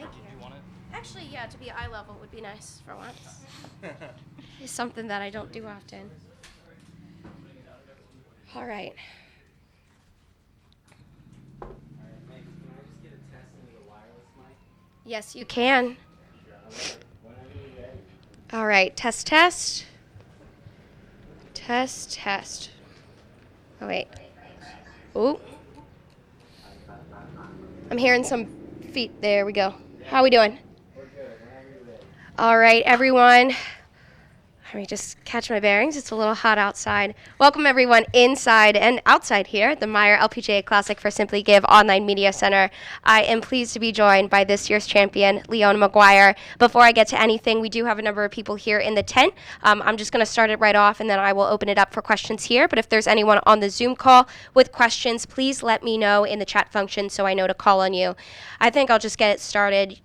Thank you. Do you want it? Actually, yeah, to be eye level would be nice for once. It's something that I don't do often. All right. Yes, you can. All right, test, test. Test, test. Oh, wait. Ooh. I'm hearing some feet. There we go. How are we doing? All right, everyone. Let me just catch my bearings. It's a little hot outside. Welcome, everyone, inside and outside here at the Meyer LPGA Classic for Simply Give Online Media Center. I am pleased to be joined by this year's champion, Leona Maguire. Before I get to anything, we do have a number of people here in the tent. I'm just going to start it right off, and then I will open it up for questions here. But if there's anyone on the Zoom call with questions, please let me know in the chat function so I know to call on you. I think I'll just get it started.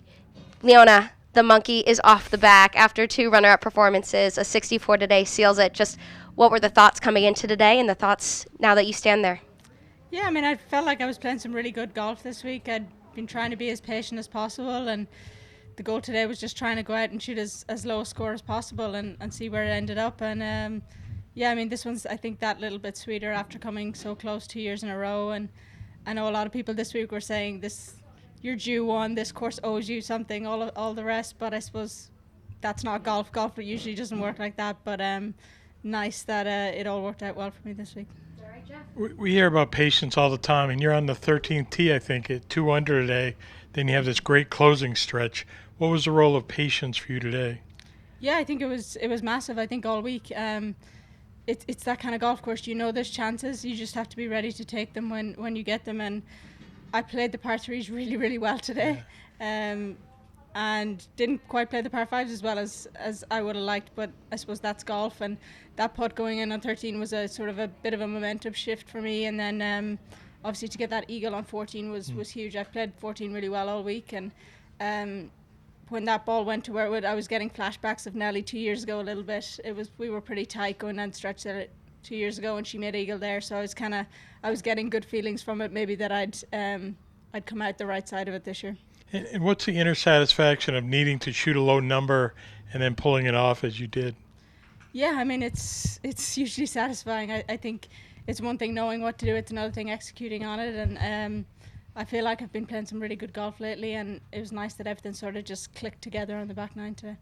Leona, the monkey is off the back after 2 runner-up performances. A 64 today seals it. Just what were the thoughts coming into today and the thoughts now that you stand there? Yeah, I mean, I felt like I was playing some really good golf this week. I'd been trying to be as patient as possible, and the goal today was just trying to go out and shoot as low a score as possible and see where it ended up. And yeah, I mean, this one's, I think, that little bit sweeter after coming so close 2 years in a row. And I know a lot of people this week were saying this, you're due one, this course owes you something, all the rest. But I suppose that's not golf. Golf usually doesn't work like that. But nice that it all worked out well for me this week. We hear about patience all the time, and you're on the 13th tee, I think, at 2 under today. Then you have this great closing stretch. What was the role of patience for you today? Yeah, I think it was massive. I think all week. It's that kind of golf course. You know there's chances. You just have to be ready to take them when you get them. And I played the par threes really, really well today. Yeah. And didn't quite play the par fives as well as I would have liked, but I suppose that's golf. And that putt going in on 13 was a sort of a bit of a momentum shift for me. And then obviously to get that eagle on 14 was huge. I played 14 really well all week, and when that ball went to where it would, I was getting flashbacks of Nelly 2 years ago a little bit. We were pretty tight going down the stretch there 2 years ago, and she made eagle there. So I was getting good feelings from it. Maybe that I'd come out the right side of it this year. And what's the inner satisfaction of needing to shoot a low number and then pulling it off as you did? Yeah, I mean, it's hugely satisfying. I think it's one thing knowing what to do, it's another thing executing on it. And I feel like I've been playing some really good golf lately, and it was nice that everything sort of just clicked together on the back nine today.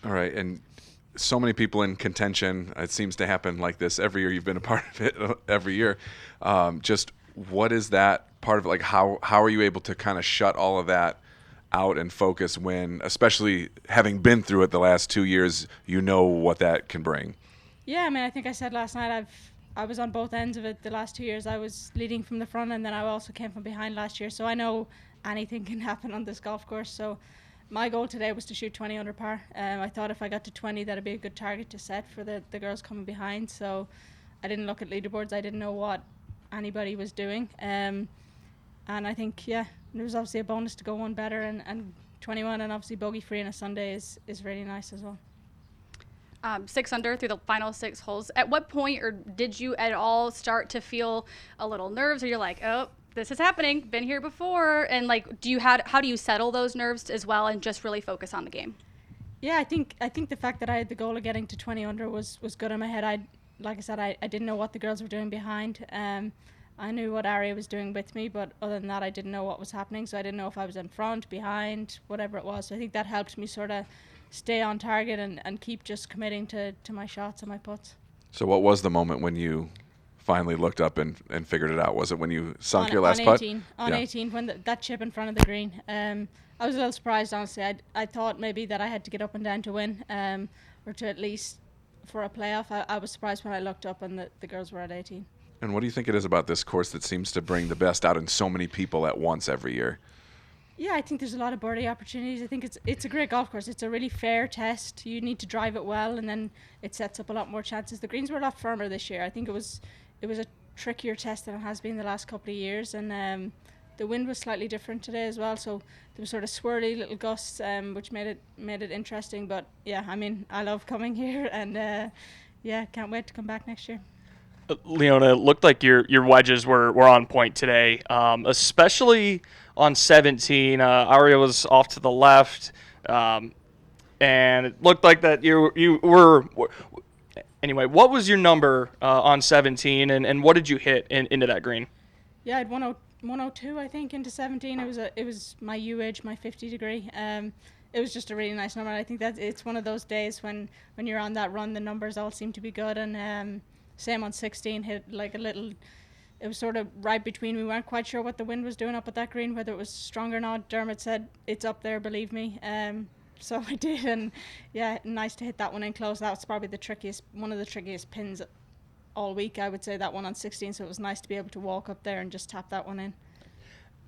All right, and so many people in contention. It seems to happen like this every year. You've been a part of it every year. Just what is that part of it? Like, how are you able to kind of shut all of that out and focus when, especially having been through it the last 2 years, you know what that can bring? Yeah, I mean, I think I said last night I was on both ends of it the last 2 years. I was leading from the front, and then I also came from behind last year. So I know anything can happen on this golf course. So my goal today was to shoot 20 under par. I thought if I got to 20, that'd be a good target to set for the girls coming behind. So I didn't look at leaderboards. I didn't know what anybody was doing. And I think, yeah, there was obviously a bonus to go one better, and 21 and obviously bogey free on a Sunday is really nice as well. 6 under through the final 6 holes. At what point, or did you at all start to feel a little nerves, or you're like, oh, this is happening, been here before? And like, how do you settle those nerves as well and just really focus on the game? Yeah, I think the fact that I had the goal of getting to 20 under was good in my head. Like I said, I didn't know what the girls were doing behind. I knew what Aria was doing with me, but other than that, I didn't know what was happening. So I didn't know if I was in front, behind, whatever it was. So I think that helped me sort of stay on target and keep just committing to my shots and my putts. So what was the moment when you finally looked up and figured it out? Was it when you sunk your last putt? On 18, when that chip in front of the green. I was a little surprised, honestly. I thought maybe that I had to get up and down to win, or to at least for a playoff. I was surprised when I looked up and the girls were at 18. And what do you think it is about this course that seems to bring the best out in so many people at once every year? Yeah, I think there's a lot of birdie opportunities. I think it's a great golf course. It's a really fair test. You need to drive it well, and then it sets up a lot more chances. The greens were a lot firmer this year. I think it was a trickier test than it has been the last couple of years, and the wind was slightly different today as well. So there was sort of swirly little gusts, which made it interesting. But yeah, I mean, I love coming here, and yeah, can't wait to come back next year. Leona, it looked like your wedges were on point today, especially on 17. Aria was off to the left, and it looked like that you were. Anyway, what was your number on 17, and what did you hit into that green? Yeah, I had 102, I think, into 17. It was my U edge, my 50 degree. It was just a really nice number. I think that it's one of those days when you're on that run, the numbers all seem to be good. And same on 16, hit like a little. It was sort of right between. We weren't quite sure what the wind was doing up at that green, whether it was strong or not. Dermot said it's up there, believe me. So I did, and yeah, nice to hit that one in close. That was probably one of the trickiest pins all week, I would say, that one on 16. So it was nice to be able to walk up there and just tap that one in.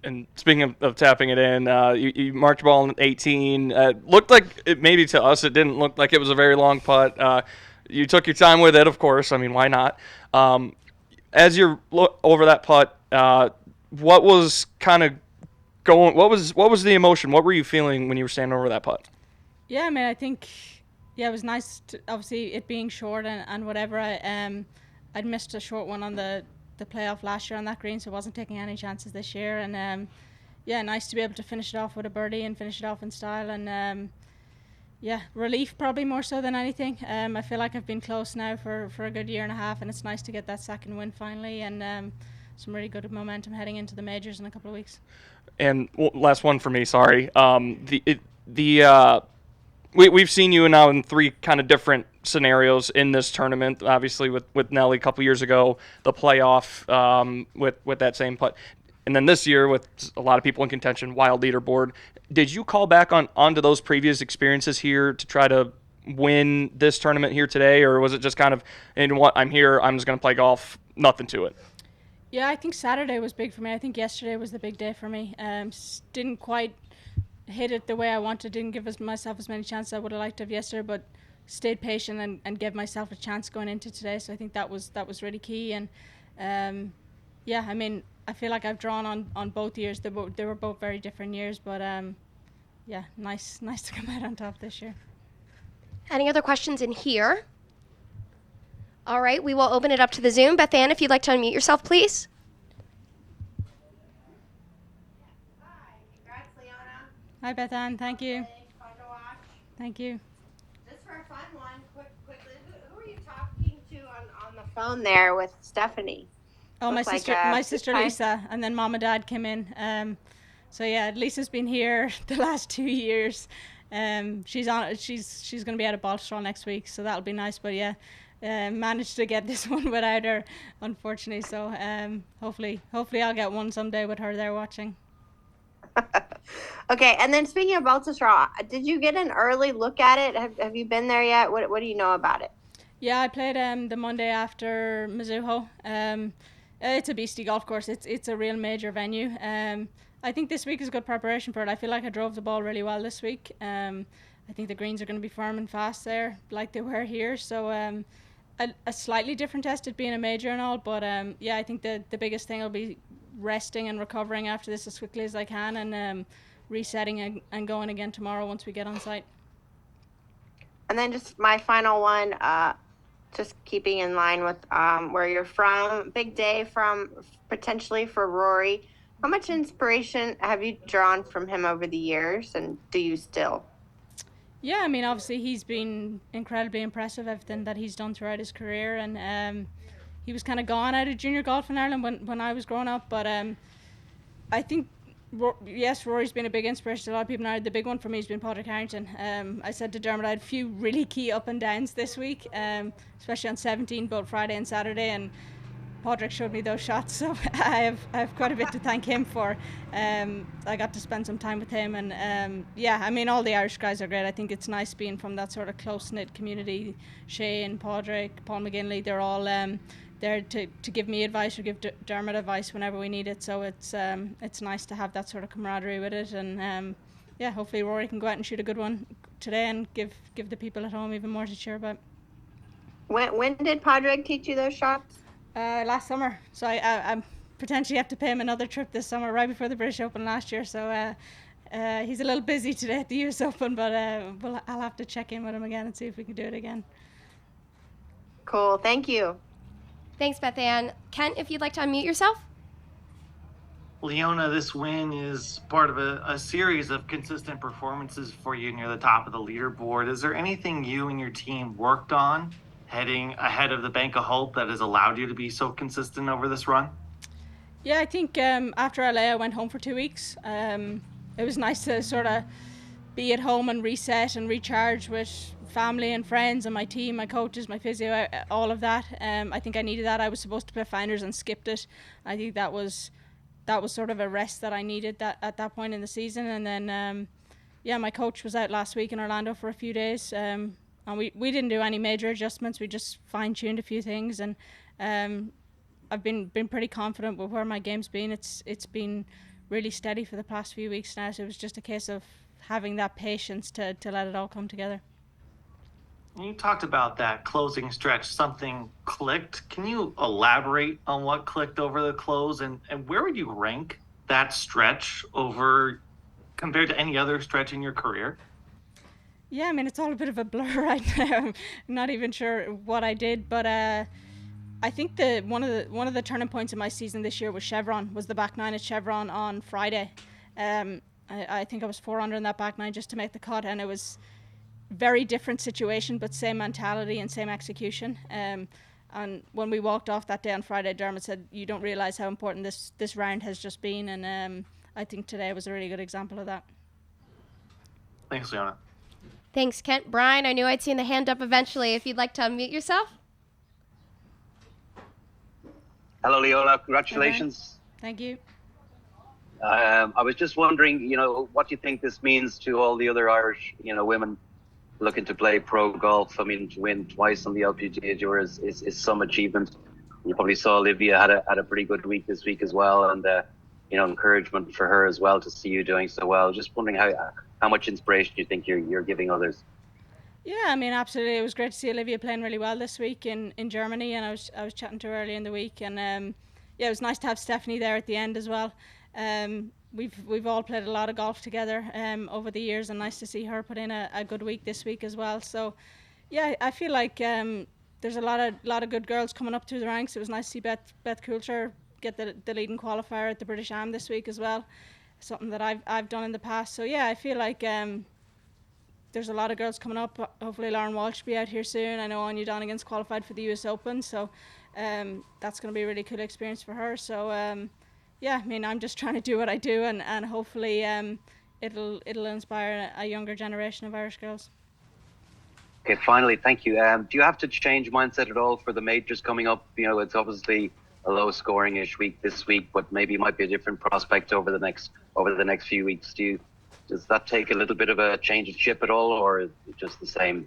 And speaking of tapping it in, you marked the ball in 18. Looked like maybe to us it didn't look like it was a very long putt. You took your time with it, of course. I mean, why not? As you're over that putt, what was kind of going? What was the emotion? What were you feeling when you were standing over that putt? Yeah, I mean, I think it was nice. Obviously, it being short and whatever. I'd missed a short one on the playoff last year on that green, so I wasn't taking any chances this year. And nice to be able to finish it off with a birdie and finish it off in style. And relief probably more so than anything. I feel like I've been close now for a good year and a half, and it's nice to get that second win finally, and some really good momentum heading into the majors in a couple of weeks. And last one for me, sorry. We've seen you now in three kind of different scenarios in this tournament. Obviously, with Nelly a couple years ago, the playoff with that same putt, and then this year with a lot of people in contention, wild leaderboard. Did you call back onto those previous experiences here to try to win this tournament here today, or was it just kind of, you know what, I'm here, I'm just going to play golf, nothing to it? Yeah, I think Saturday was big for me. I think yesterday was the big day for me. Didn't quite hit it the way I wanted, didn't give myself as many chances I would have liked to have yesterday, but stayed patient and gave myself a chance going into today. So I think that was really key. And I mean, I feel like I've drawn on both years. They were both very different years, but nice to come out on top this year. Any other questions in here? All right, we will open it up to the Zoom. Beth Ann, if you'd like to unmute yourself, please. Hi, congrats, Leona. Hi, Beth Ann. Thank you. Fun to watch. Thank you. Just for a fun one, quickly, who are you talking to on the phone there with Stephanie? Oh, my Looks sister, like, my sister hi. Lisa, and then Mom and Dad came in. So yeah, Lisa's been here the last 2 years. She's going to be out of Baltusrol next week, so that'll be nice. But yeah, managed to get this one without her, unfortunately. So hopefully I'll get one someday with her there watching. Okay, and then speaking of Baltusrol, did you get an early look at it? Have you been there yet? What do you know about it? Yeah, I played the Monday after Mizuho. It's a beastly golf course. It's a real major venue. I think this week is good preparation for it. I feel like I drove the ball really well this week. I think the greens are going to be firm and fast there, like they were here. So a slightly different test, it being a major and all. But I think the biggest thing will be resting and recovering after this as quickly as I can, and resetting and going again tomorrow once we get on site. And then just my final one, just keeping in line with where you're from. Big day potentially for Rory. How much inspiration have you drawn from him over the years, and do you still? Yeah, I mean, obviously he's been incredibly impressive, everything that he's done throughout his career, and he was kind of gone out of junior golf in Ireland when I was growing up, but I think, yes, Rory's been a big inspiration to a lot of people now. The big one for me has been Padraig Harrington. I said to Dermot I had a few really key up and downs this week, especially on 17, both Friday and Saturday, and Padraig showed me those shots, so I have quite a bit to thank him for. I got to spend some time with him, and I mean, all the Irish guys are great. I think it's nice being from that sort of close-knit community. Shane, Padraig, Paul McGinley, they're all there to give me advice or give Dermot advice whenever we need it. So it's nice to have that sort of camaraderie with it, and hopefully Rory can go out and shoot a good one today and give the people at home even more to cheer about. When did Padraig teach you those shots? Last summer. So I potentially have to pay him another trip this summer, right before the British Open last year. So he's a little busy today at the US Open, but I'll have to check in with him again and see if we can do it again. Cool. Thank you. Thanks, Beth Ann. Kent, if you'd like to unmute yourself. Leona, this win is part of a series of consistent performances for you near the top of the leaderboard. Is there anything you and your team worked on heading ahead of the Bank of Hope that has allowed you to be so consistent over this run? Yeah, I think after LA, I went home for 2 weeks. It was nice to sort of be at home and reset and recharge with family and friends and my team, my coaches, my physio, all of that. I think I needed that. I was supposed to play finals and skipped it. I think that was sort of a rest that I needed at that point in the season. And then, my coach was out last week in Orlando for a few days. And we didn't do any major adjustments. We just fine-tuned a few things. And I've been pretty confident with where my game's been. It's been really steady for the past few weeks now. So it was just a case of having that patience to let it all come together. You talked about that closing stretch, something clicked. Can you elaborate on what clicked over the close, and where would you rank that stretch over compared to any other stretch in your career? Yeah, I mean, it's all a bit of a blur right now. I'm not even sure what I did, but I think one of the turning points in my season this year was the back nine at Chevron on Friday. I think I was 4 under in that back nine just to make the cut, and it was very different situation, but same mentality and same execution. And when we walked off that day on Friday, Dermot said, "You don't realise how important this round has just been," and I think today was a really good example of that. Thanks, Leona. Thanks, Kent. Brian, I knew I'd seen the hand up eventually. If you'd like to unmute yourself. Hello, Leona. Congratulations. Thank you. I was just wondering, what do you think this means to all the other Irish, women looking to play pro golf? I mean, to win twice on the LPGA Tour is some achievement. You probably saw Olivia had a pretty good week this week as well, and encouragement for her as well to see you doing so well. Just wondering how much inspiration you think you're giving others. Yeah, I mean, absolutely. It was great to see Olivia playing really well this week in Germany, and I was chatting to her earlier in the week, and it was nice to have Stephanie there at the end as well. We've all played a lot of golf together over the years, and nice to see her put in a good week this week as well. So, yeah, I feel like there's a lot of good girls coming up through the ranks. It was nice to see Beth Coulter get the leading qualifier at the British Am this week as well, something that I've done in the past. So yeah, I feel like there's a lot of girls coming up. Hopefully Lauren Walsh will be out here soon. I know Anya Donegan's qualified for the US Open, so that's going to be a really cool experience for her. So yeah, I mean, I'm just trying to do what I do, and hopefully it'll inspire a younger generation of Irish girls. Okay, finally, thank you. Do you have to change mindset at all for the majors coming up? It's obviously a low scoring-ish week this week, but maybe it might be a different prospect over the next few weeks. Does that take a little bit of a change of ship at all, or is it just the same?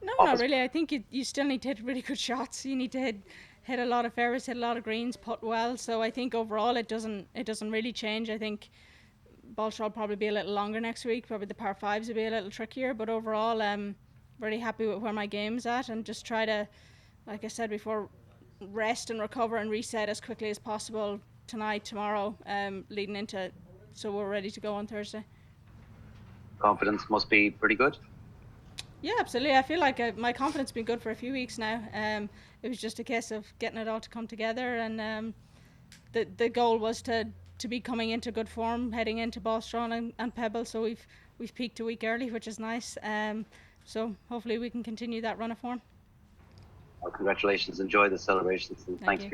No, not really. I think you still need to hit really good shots. You need to hit a lot of fairways, hit a lot of greens, putt well. So I think overall it doesn't really change. I think Balshall will probably be a little longer next week. Probably the par fives will be a little trickier, but overall I'm really happy with where my game's at, and just try to, like I said before, rest and recover and reset as quickly as possible tonight, tomorrow, leading into, so we're ready to go on Thursday. Confidence must be pretty good. Yeah, absolutely. I feel like my confidence has been good for a few weeks now. It was just a case of getting it all to come together, and the goal was to be coming into good form heading into Ballstrawn and Pebble. So we've peaked a week early, which is nice. So hopefully we can continue that run of form. Well, congratulations. Enjoy the celebrations, and thanks you.